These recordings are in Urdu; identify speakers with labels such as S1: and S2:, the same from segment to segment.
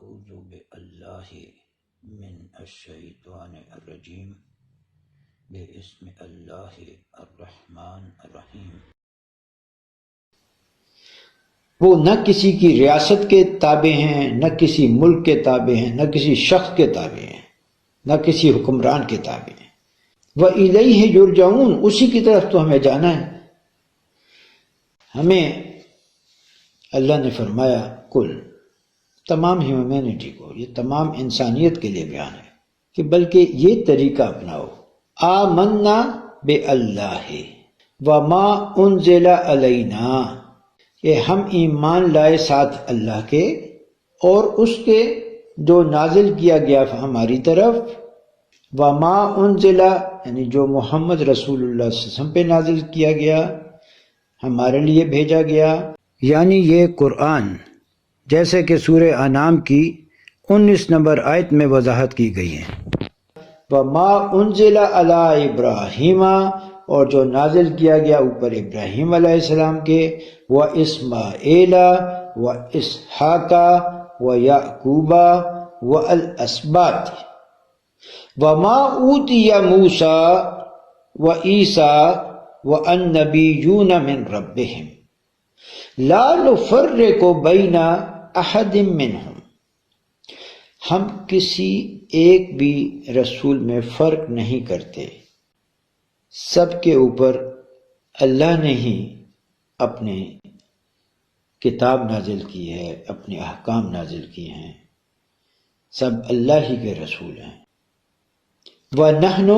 S1: اعوذ باللہ من الشیطان الرجیم بسم اللہ الرحمن الرحیم۔
S2: وہ نہ کسی کی ریاست کے تابع ہیں، نہ کسی ملک کے تابع ہیں، نہ کسی شخص کے تابع ہیں، نہ کسی حکمران کے تابع ہیں۔ وَإِلَيْهِ يُرْجَعُونَ، اسی کی طرف تو ہمیں جانا ہے۔ ہمیں اللہ نے فرمایا کل تمام ہیومینٹی کو، یہ تمام انسانیت کے لیے بیان ہے کہ بلکہ یہ طریقہ اپناؤ، آمنا باللہ وما انزل علینا، کہ ہم ایمان لائے ساتھ اللہ کے اور اس کے جو نازل کیا گیا ہماری طرف، وما انزل یعنی جو محمد رسول اللہ صلی اللہ علیہ وسلم پہ نازل کیا گیا، ہمارے لیے بھیجا گیا، یعنی یہ قرآن، جیسے کہ سورہ انعام کی 19 نمبر آیت میں وضاحت کی گئی ہے۔ وما انزل علی ابراہیم، اور جو نازل کیا گیا اوپر ابراہیم علیہ السلام کے، و اسماعیل و اسحاق و یعقوب و الاسباط، وما اوتی موسیٰ و عیسیٰ و النبیون من ربہم لا نفرق بین احد منہم، ہم کسی ایک بھی رسول میں فرق نہیں کرتے، سب کے اوپر اللہ نے ہی اپنے کتاب نازل کی ہے، اپنے احکام نازل کیے ہیں، سب اللہ ہی کے رسول ہیں۔ وَنَحْنُ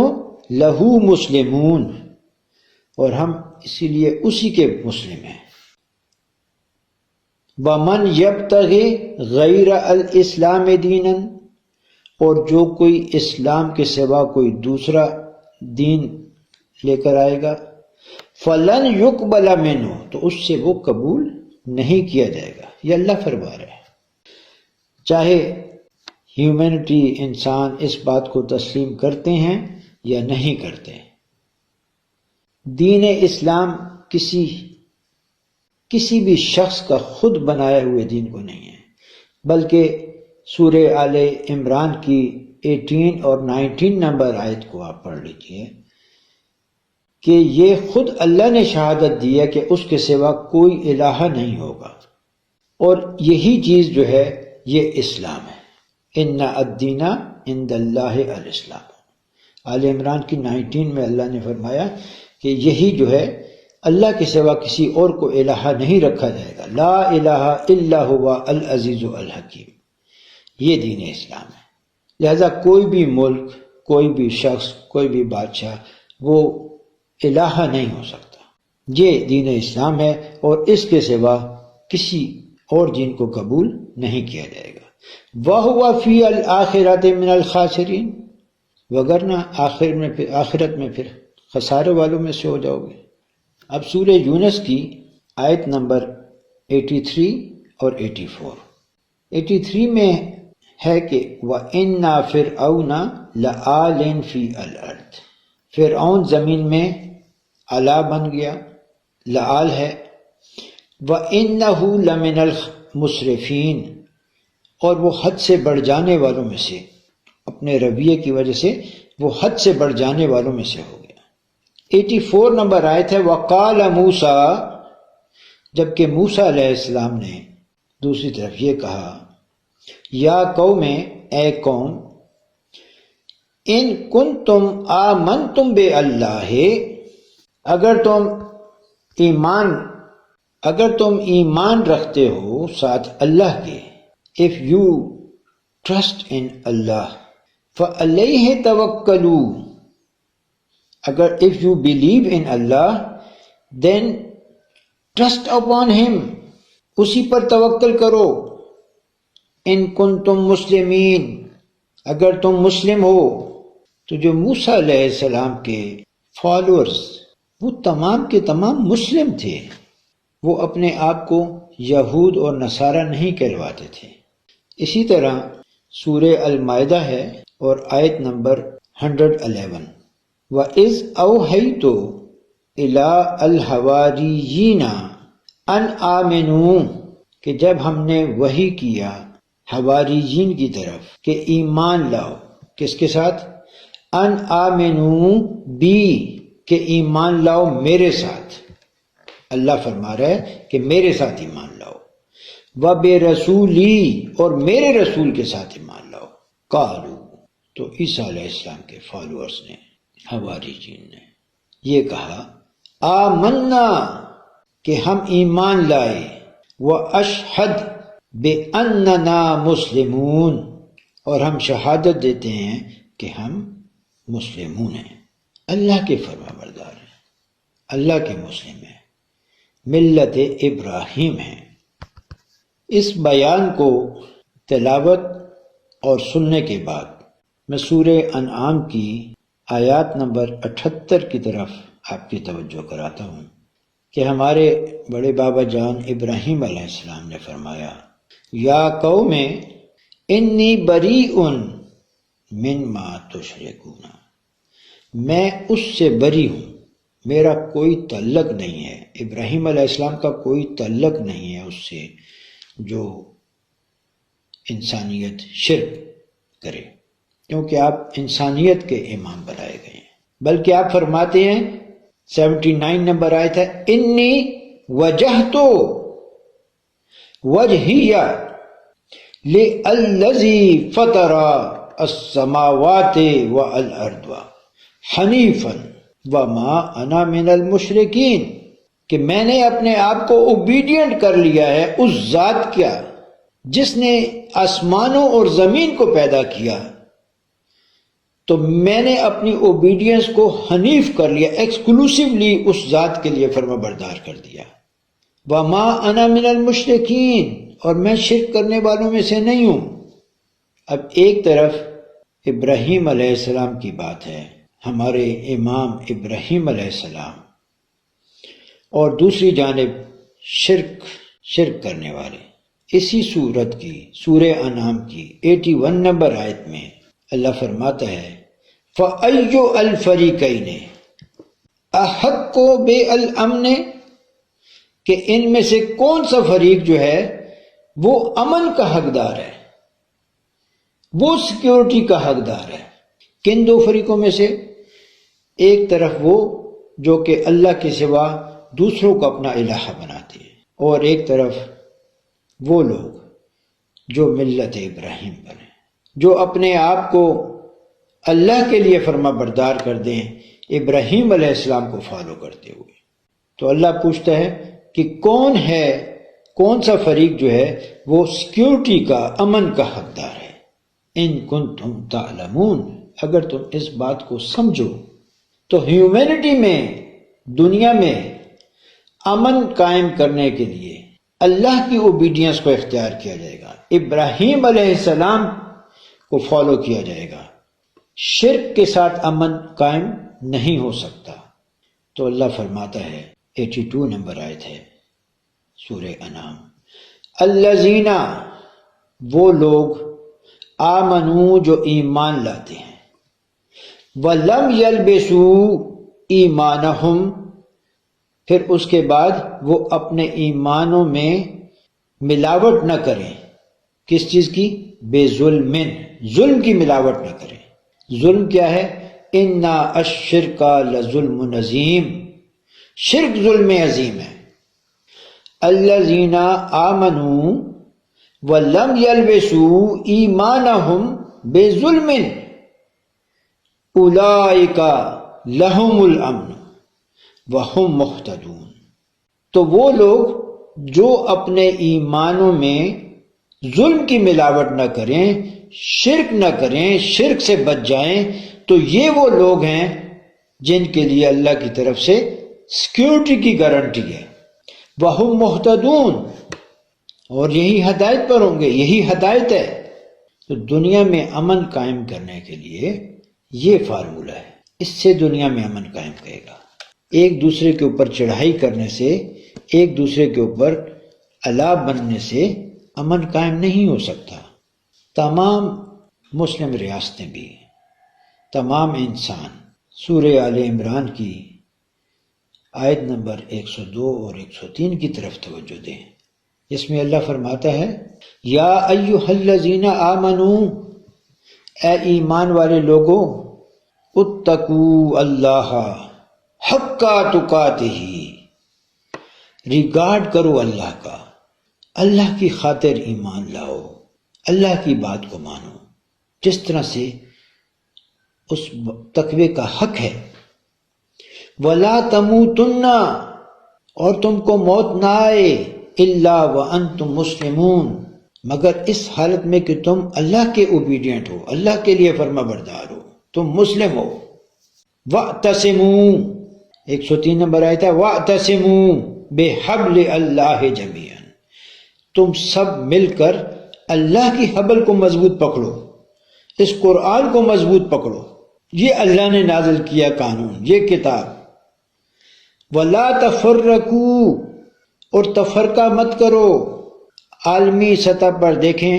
S2: لَهُ مُسْلِمُونَ، اور ہم اسی لیے اسی کے مسلم ہیں۔ وَمَنْ يَبْتَغِ غَيْرَ الْإِسْلَامِ دِينًا، اور جو کوئی اسلام کے سوا کوئی دوسرا دین لے کر آئے گا، فَلَنْ يُقْبَلَ مِنْهُ، تو اس سے وہ قبول نہیں کیا جائے گا۔ یہ اللہ فرما رہے ہیں۔ چاہے ہیومینٹی انسان اس بات کو تسلیم کرتے ہیں یا نہیں کرتے، دین اسلام کسی بھی شخص کا خود بنائے ہوئے دین کو نہیں ہے، بلکہ سورہ آل عمران کی 18 اور 19 نمبر آیت کو آپ پڑھ لیجئے کہ یہ خود اللہ نے شہادت دی ہے کہ اس کے سوا کوئی الہ نہیں ہوگا، اور یہی چیز جو ہے یہ اسلام ہے۔ ان الدین عند اللہ الاسلام، آل عمران کی 19 میں اللہ نے فرمایا کہ یہی جو ہے اللہ کے سوا کسی اور کو الہ نہیں رکھا جائے گا، لا الہ الا ہوا العزیز الحکیم، یہ دین اسلام ہے۔ لہذا کوئی بھی ملک، کوئی بھی شخص، کوئی بھی بادشاہ وہ الہ نہیں ہو سکتا، یہ دین اسلام ہے، اور اس کے سوا کسی اور دین کو قبول نہیں کیا جائے گا۔ وَهُوَ فِي الْآخِرَةِ مِنَ الْخَاسِرِينَ، وگرنہ آخرت میں پھر خسارے والوں میں سے ہو جاؤ گے۔ اب سورہ یونس کی آیت نمبر 83 اور 84 میں ہے کہ وَإِنَّا فِرْعَوْنَ لَآلٍ فِي الْأَرْضِ، فرعون زمین میں علا بن گیا، لعال ہے۔ وَإِنَّهُ لَمِنَ الْمُسْرِفِينَ، اور وہ حد سے بڑھ جانے والوں میں سے، اپنے رویے کی وجہ سے وہ حد سے بڑھ جانے والوں میں سے ہو گیا۔ 84 نمبر آیت ہے وَقَالَ مُوسَىٰ، جبکہ موسیٰ علیہ السلام نے دوسری طرف یہ کہا، یا قوم، اے قوم، ان کنتم آمنتم باللہ، اگر تم ایمان رکھتے ہو ساتھ اللہ کے، if you trust in Allah، فَعَلَيْهِ تَوَكَّلُوا، اگر if you believe in Allah then trust upon him، اسی پر توکل کرو۔ ان کنتم مسلمین، اگر تم مسلم ہو۔ تو جو موسیٰ علیہ السلام کے فالورز وہ تمام کے تمام مسلم تھے، وہ اپنے آپ کو یہود اور نصارہ نہیں کہلواتے تھے۔ اسی طرح سورہ المائدہ ہے اور آیت نمبر 111، وَإِذْ أَوْحَيْتُ إِلَىٰ الْحَوَارِيِّينَ أَنْ آمِنُوا، کہ جب ہم نے وحی کیا حواریین کی طرف کہ ایمان لاؤ. کس کے ساتھ؟ ان آمنو بی، کہ ایمان لاؤ میرے ساتھ. اللہ فرما رہا ہے کہ میرے ساتھ ایمان لاؤ. وبرسولی، اور میرے رسول کے ساتھ ایمان لاؤ. قالو، تو عیسیٰ علیہ السلام کے فالوورز نے، حواریین نے یہ کہا آمنا، کہ ہم ایمان لائے. واشہد باننا مسلمون، اور ہم شہادت دیتے ہیں کہ ہم مسلمون ہیں، اللہ کے فرما بردار ہیں، اللہ کے مسلم ہیں، ملت ابراہیم ہیں. اس بیان کو تلاوت اور سننے کے بعد میں سورہ انعام کی آیات نمبر 78 کی طرف آپ کی توجہ کراتا ہوں کہ ہمارے بڑے بابا جان ابراہیم علیہ السلام نے فرمایا یا قوم انی بریء مما تشرکون، میں اس سے بری ہوں، میرا کوئی تعلق نہیں ہے. ابراہیم علیہ السلام کا کوئی تعلق نہیں ہے اس سے جو انسانیت شرک کرے، کیونکہ آپ انسانیت کے امام بنائے گئے ہیں. بلکہ آپ فرماتے ہیں 79 نمبر آیت ہے انی وجہت وجہی للذی فطر السماوات والارض حنیفا وما انا من المشرکین، کہ میں نے اپنے آپ کو اوبیڈینٹ کر لیا ہے اس ذات کا جس نے آسمانوں اور زمین کو پیدا کیا، تو میں نے اپنی اوبیڈینس کو حنیف کر لیا، ایکسکلوسیولی اس ذات کے لیے فرما بردار کر دیا. وما انا من المشرکین، اور میں شرک کرنے والوں میں سے نہیں ہوں. اب ایک طرف ابراہیم علیہ السلام کی بات ہے، ہمارے امام ابراہیم علیہ السلام، اور دوسری جانب شرک کرنے والے. اسی سورت کی سورہ انعام کی 81 نمبر آیت میں اللہ فرماتا ہے فَأَيُّ الْفَرِيقَيْنِ أَحَقُّ بِالْأَمْنِ، کہ ان میں سے کون سا فریق جو ہے وہ امن کا حقدار ہے، وہ سیکیورٹی کا حقدار ہے. کن دو فریقوں میں سے؟ ایک طرف وہ جو کہ اللہ کے سوا دوسروں کو اپنا الہ بناتے ہیں، اور ایک طرف وہ لوگ جو ملت ابراہیم بنے، جو اپنے آپ کو اللہ کے لیے فرما بردار کر دیں ابراہیم علیہ السلام کو فالو کرتے ہوئے. تو اللہ پوچھتا ہے کہ کون سا فریق جو ہے وہ سیکیورٹی کا، امن کا حقدار ہے. ان کنتم تعلمون، اگر تم اس بات کو سمجھو تو ہیومینٹی میں، دنیا میں امن قائم کرنے کے لیے اللہ کی اوبیڈینس کو اختیار کیا جائے گا، ابراہیم علیہ السلام کو فالو کیا جائے گا. شرک کے ساتھ امن قائم نہیں ہو سکتا. تو اللہ فرماتا ہے 82 نمبر آیت ہے سورہ انعام، الذین، وہ لوگ، آمنو، جو ایمان لاتے ہیں، وَلَمْ يَلْبِسُوا ایمانہم، پھر اس کے بعد وہ اپنے ایمانوں میں ملاوٹ نہ کریں. کس چیز کی؟ بے ظلم، ظلم کی ملاوٹ نہ کریں. ظلم کیا ہے؟ اِنَّا الشِّرْكَ لَظُلْمٌ عَظِيمٌ، شرک ظلم عظیم ہے. الذین آمنوا وَلَمْ يَلْبِسُوا ایمانہم بِظُلْمٍ اولئک لہم الامن وہم مہتدون. تو وہ لوگ جو اپنے ایمانوں میں ظلم کی ملاوٹ نہ کریں، شرک نہ کریں، شرک سے بچ جائیں، تو یہ وہ لوگ ہیں جن کے لیے اللہ کی طرف سے سیکیورٹی کی گارنٹی ہے. وہم مہتدون، اور یہی ہدایت پر ہوں گے، یہی ہدایت ہے. تو دنیا میں امن قائم کرنے کے لیے یہ فارمولہ ہے، اس سے دنیا میں امن قائم کرے گا. ایک دوسرے کے اوپر چڑھائی کرنے سے، ایک دوسرے کے اوپر الہ بننے سے امن قائم نہیں ہو سکتا. تمام مسلم ریاستیں بھی، تمام انسان سورہ آل عمران کی آیت نمبر 102 اور 103 کی طرف توجہ دیں. اس میں اللہ فرماتا ہے یا ایھا الذین آمنو، اے ایمان والے لوگو، اتقوا اللہ حق تقاتہ، ریگارڈ کرو اللہ کا، اللہ کی خاطر ایمان لاؤ، اللہ کی بات کو مانو جس طرح سے اس تقوی کا حق ہے۔ وَلَا تَمُوتُنَّ، اور تم کو موت نہ آئے، اِلَّا وَأَنْتُمْ مُسْلِمُونَ، مگر اس حالت میں کہ تم اللہ کے اوبیڈینٹ ہو، اللہ کے لیے فرما بردار ہو، تم مسلم ہو۔ وَاعْتَصِمُوا، 103 نمبر آیت ہے، وَاعْتَصِمُوا بِحَبْلِ اللَّهِ جَمِيعًا، تم سب مل کر اللہ کی حبل کو مضبوط پکڑو، اس قرآن کو مضبوط پکڑو، یہ اللہ نے نازل کیا قانون، یہ کتاب۔ وَلَا تَفَرَّقُوا، اور تفرقہ مت کرو۔ عالمی سطح پر دیکھیں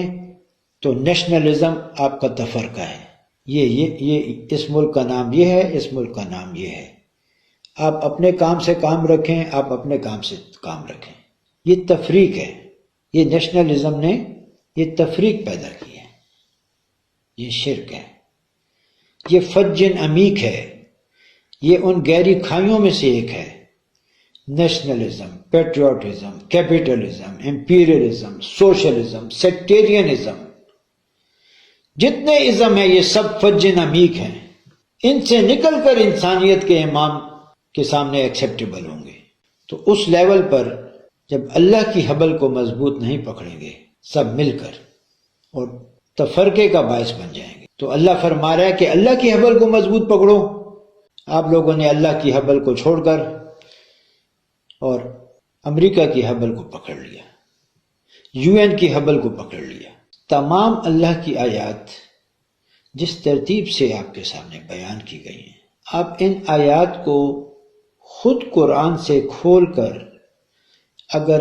S2: تو نیشنلزم آپ کا تفرقہ ہے، یہ اس ملک کا نام یہ ہے، اس ملک کا نام یہ ہے۔ آپ اپنے کام سے کام رکھیں، آپ اپنے کام سے کام رکھیں، یہ تفریق ہے۔ یہ نیشنلزم نے یہ تفریق پیدا کی ہے، یہ شرک ہے، یہ فج عمیق ہے، یہ ان گہری کھائیوں میں سے ایک ہے۔ Nationalism, patriotism, capitalism, imperialism, socialism, sectarianism, جتنے ازم ہیں یہ سب فج عمیق ہیں، ان سے نکل کر انسانیت کے امام کے سامنے ایکسیپٹیبل ہوں گے۔ تو اس لیول پر جب اللہ کی حبل کو مضبوط نہیں پکڑیں گے سب مل کر اور تفرقے کا باعث بن جائیں گے، تو اللہ فرما رہا ہے کہ اللہ کی حبل کو مضبوط پکڑو۔ آپ لوگوں نے اللہ کی حبل کو چھوڑ کر اور امریکہ کی حبل کو پکڑ لیا، UN کی حبل کو پکڑ لیا۔ تمام اللہ کی آیات جس ترتیب سے آپ کے سامنے بیان کی گئی ہیں، آپ ان آیات کو خود قرآن سے کھول کر اگر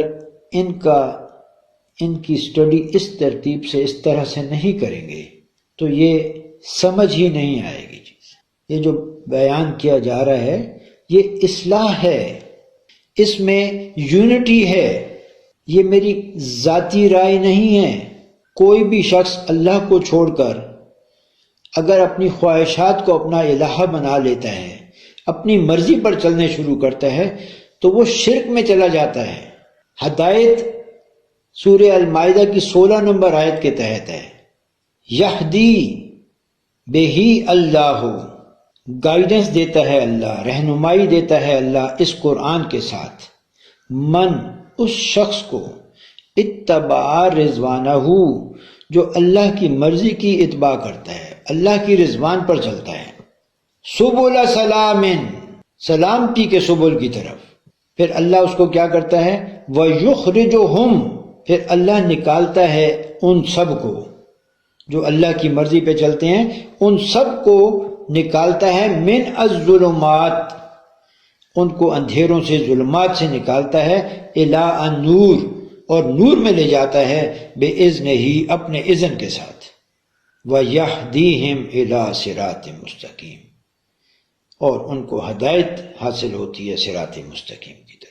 S2: ان کی سٹڈی اس ترتیب سے اس طرح سے نہیں کریں گے تو یہ سمجھ ہی نہیں آئے گی چیز۔ یہ جو بیان کیا جا رہا ہے یہ اصلاح ہے، اس میں یونٹی ہے، یہ میری ذاتی رائے نہیں ہے۔ کوئی بھی شخص اللہ کو چھوڑ کر اگر اپنی خواہشات کو اپنا الہ بنا لیتا ہے، اپنی مرضی پر چلنے شروع کرتا ہے تو وہ شرک میں چلا جاتا ہے۔ ہدایت سورہ المائدہ کی 16 نمبر آیت کے تحت ہے، یہدی بہی اللہ، گائیڈنس دیتا ہے اللہ، رہنمائی دیتا ہے اللہ اس قرآن کے ساتھ، من، اس شخص کو، اتبع رضوانہ، جو اللہ کی مرضی کی اتباع کرتا ہے، اللہ کی رضوان پر چلتا ہے، سبل سلام، سلامتی کے سبل کی طرف۔ پھر اللہ اس کو کیا کرتا ہے، وَيُخْرِجُهُمْ، پھر اللہ نکالتا ہے ان سب کو جو اللہ کی مرضی پہ چلتے ہیں، ان سب کو نکالتا ہے من الظلمات، ان کو اندھیروں سے، ظلمات سے نکالتا ہے، الی النور، اور نور میں لے جاتا ہے، بِإِذْنِهِ، اپنے اذن کے ساتھ، وَيَهْدِيهِمْ إِلَى صِرَاطٍ مستقیم، اور ان کو ہدایت حاصل ہوتی ہے صراط مستقیم کی طرف۔